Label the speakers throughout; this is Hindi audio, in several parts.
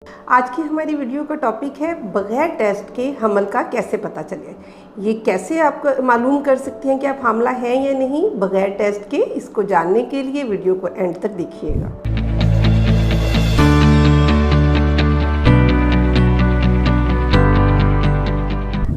Speaker 1: आज की हमारी वीडियो का टॉपिक है बगैर टेस्ट के हमल का कैसे पता चले। ये कैसे आप मालूम कर सकते हैं कि आप हामला हैं या नहीं बगैर टेस्ट के। इसको जानने के लिए वीडियो को एंड तक देखिएगा।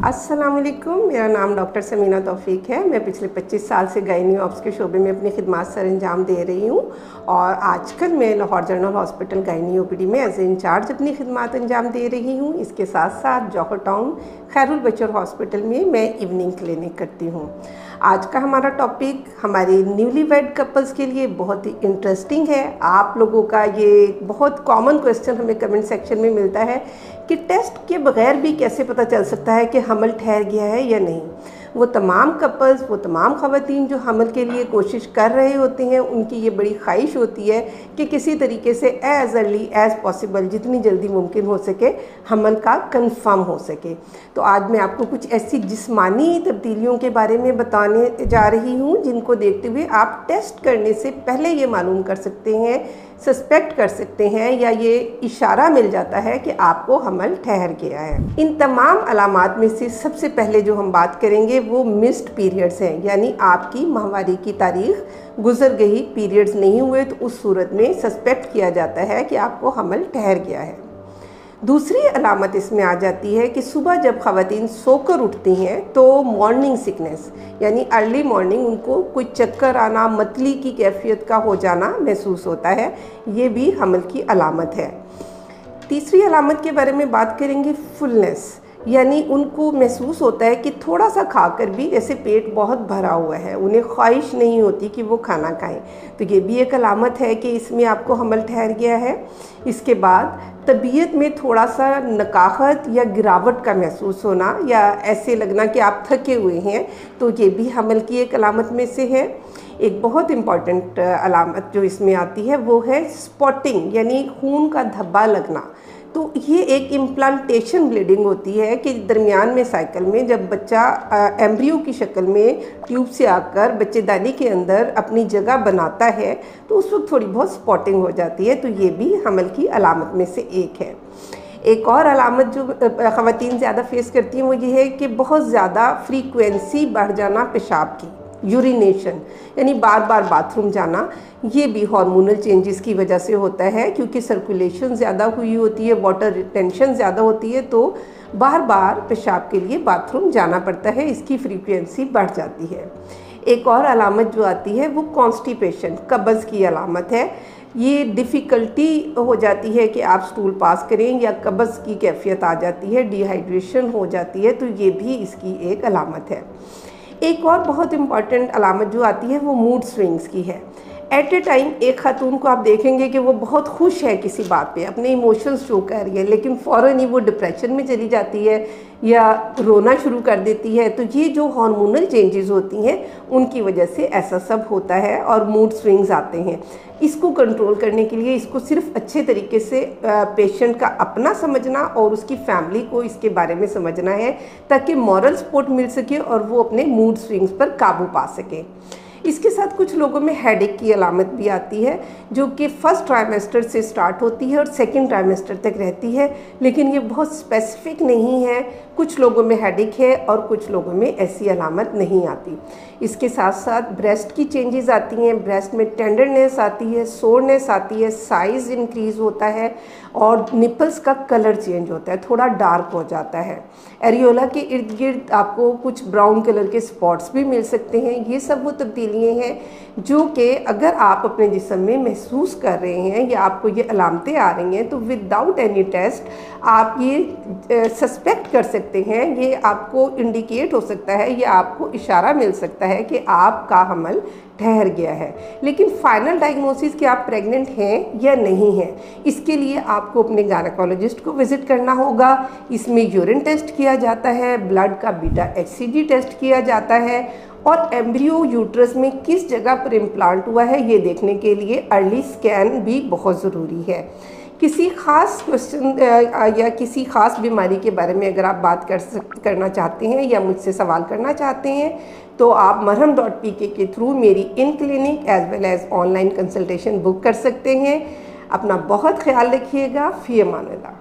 Speaker 1: अस्सलाम वालेकुम, मेरा नाम डॉक्टर समीना तौफीक है। मैं पिछले 25 साल से गायनी ऑप्स के शोबे में अपनी खिदमत सर अंजाम दे रही हूँ और आजकल मैं Lahore general hospital gynae OPD में एज ए इंचार्ज अपनी खिदमत अंजाम दे रही हूँ। इसके साथ साथ जौहर टाउन खैरुल बचर हॉस्पिटल में मैं इवनिंग क्लिनिक करती हूँ। आज का हमारा टॉपिक हमारे न्यूली वेड कपल्स के लिए बहुत ही इंटरेस्टिंग है। आप लोगों का ये बहुत कॉमन क्वेश्चन हमें कमेंट सेक्शन में मिलता है कि टेस्ट के बगैर भी कैसे पता चल सकता है कि हमल ठहर गया है या नहीं। वो तमाम कपल्स, वो तमाम ख़वातीन जो हमल के लिए कोशिश कर रहे होते हैं, उनकी ये बड़ी ख्वाहिश होती है कि किसी तरीके से एज़ अर्ली एज़ पॉसिबल, जितनी जल्दी मुमकिन हो सके, हमल का कंफर्म हो सके। तो आज मैं आपको कुछ ऐसी जिस्मानी तब्दीलियों के बारे में बताने जा रही हूँ जिनको देखते हुए आप टेस्ट करने से पहले ये मालूम कर सकते हैं, सस्पेक्ट कर सकते हैं या ये इशारा मिल जाता है कि आपको हमल ठहर गया है। इन तमाम अलामात में से सबसे पहले जो हम बात करेंगे वो मिस्ड पीरियड्स हैं, यानी आपकी माहवारी की तारीख गुजर गई, पीरियड्स नहीं हुए, तो उस सूरत में सस्पेक्ट किया जाता है कि आपको हमल ठहर गया है। दूसरी अलामत इसमें आ जाती है कि सुबह जब ख़वातीन सोकर उठती हैं तो मॉर्निंग सिकनेस, यानी अर्ली मॉर्निंग उनको कोई चक्कर आना, मतली की कैफियत का हो जाना महसूस होता है। ये भी हमल की अलामत है। तीसरी अलामत के बारे में बात करेंगे फुलनेस, यानी उनको महसूस होता है कि थोड़ा सा खाकर भी जैसे पेट बहुत भरा हुआ है, उन्हें ख्वाहिश नहीं होती कि वो खाना खाएं। तो ये भी एक अलामत है कि इसमें आपको हमल ठहर गया है। इसके बाद तबीयत में थोड़ा सा नकाहत या गिरावट का महसूस होना या ऐसे लगना कि आप थके हुए हैं, तो ये भी हमल की एक अलामत में से है। एक बहुत इम्पॉर्टेंट अलामत जो इसमें आती है वो है स्पॉटिंग, यानी खून का धब्बा लगना। तो ये एक इम्प्लांटेशन ब्लीडिंग होती है कि दरमियान में साइकिल में जब बच्चा एम्ब्रियो की शक्ल में ट्यूब से आकर बच्चेदानी के अंदर अपनी जगह बनाता है तो उस वक्त थोड़ी बहुत स्पॉटिंग हो जाती है। तो ये भी हमल की अलामत में से एक है। एक और अलामत जो ख़वातीन ज़्यादा फेस करती हैं वो ये है कि बहुत ज़्यादा फ्रीक्वेंसी बढ़ जाना पेशाब की, यूरिनेशन, यानी बार बार बाथरूम जाना। ये भी हार्मोनल चेंजेस की वजह से होता है, क्योंकि सर्कुलेशन ज़्यादा हुई होती है, वाटर रिटेंशन ज़्यादा होती है, तो बार बार पेशाब के लिए बाथरूम जाना पड़ता है, इसकी फ्रीक्वेंसी बढ़ जाती है। एक और अलामत जो आती है वो कॉन्स्टिपेशन, कब्ज़ की अलामत है। ये डिफ़िकल्टी हो जाती है कि आप स्टूल पास करें या कब्ज़ की कैफियत आ जाती है, डिहाइड्रेशन हो जाती है, तो ये भी इसकी एक अलामत है। एक और बहुत इम्पॉर्टेंट अलामत जो आती है वो मूड स्विंग्स की है। एट ए टाइम एक खातून को आप देखेंगे कि वो बहुत खुश है किसी बात पे, अपने इमोशंस शो कर रही है, लेकिन फ़ौरन ही वो डिप्रेशन में चली जाती है या रोना शुरू कर देती है। तो ये जो हार्मोनल चेंजेस होती हैं उनकी वजह से ऐसा सब होता है और मूड स्विंग्स आते हैं। इसको कंट्रोल करने के लिए इसको सिर्फ अच्छे तरीके से पेशेंट का अपना समझना और उसकी फैमिली को इसके बारे में समझना है, ताकि मॉरल सपोर्ट मिल सके और वो अपने मूड स्विंग्स पर काबू पा सके। इसके साथ कुछ लोगों में हेडेक की अलामत भी आती है, जो कि फर्स्ट ट्राइमेस्टर से स्टार्ट होती है और सेकंड ट्राइमेस्टर तक रहती है, लेकिन ये बहुत स्पेसिफिक नहीं है। कुछ लोगों में हेडेक है और कुछ लोगों में ऐसी अलामत नहीं आती। इसके साथ साथ ब्रेस्ट की चेंजेस आती हैं, ब्रेस्ट में टेंडरनेस आती है, सोरनेस आती है, साइज़ इंक्रीज़ होता है और निपल्स का कलर चेंज होता है, थोड़ा डार्क हो जाता है। एरियोला के इर्द गिर्द आपको कुछ ब्राउन कलर के स्पॉट्स भी मिल सकते हैं। ये सब वो तब्दीलियाँ हैं जो कि अगर आप अपने जिस्म में महसूस कर रहे हैं या आपको ये अलामतें आ रही हैं, तो विदाउट एनी टेस्ट आप ये सस्पेक्ट कर सकते हैं, ये आपको इंडिकेट हो सकता है, ये आपको इशारा मिल सकता है कि आपका हमल ठहर गया है। लेकिन फाइनल डायग्नोसिस कि आप प्रेग्नेंट हैं या नहीं हैं, इसके लिए आपको अपने गायनेकोलॉजिस्ट को विज़िट करना होगा। इसमें यूरिन टेस्ट किया जाता है, ब्लड का बीटा HCG टेस्ट किया जाता है और एम्ब्रियो यूट्रस में किस जगह पर इम्प्लांट हुआ है ये देखने के लिए अर्ली स्कैन भी बहुत ज़रूरी है। किसी ख़ास क्वेश्चन या किसी ख़ास बीमारी के बारे में अगर आप बात करना चाहते हैं या मुझसे सवाल करना चाहते हैं तो आप marham.pk के थ्रू मेरी in clinic as well as online consultation book कर सकते हैं। अपना बहुत ख्याल रखिएगा। फ़ी अमान अल्लाह।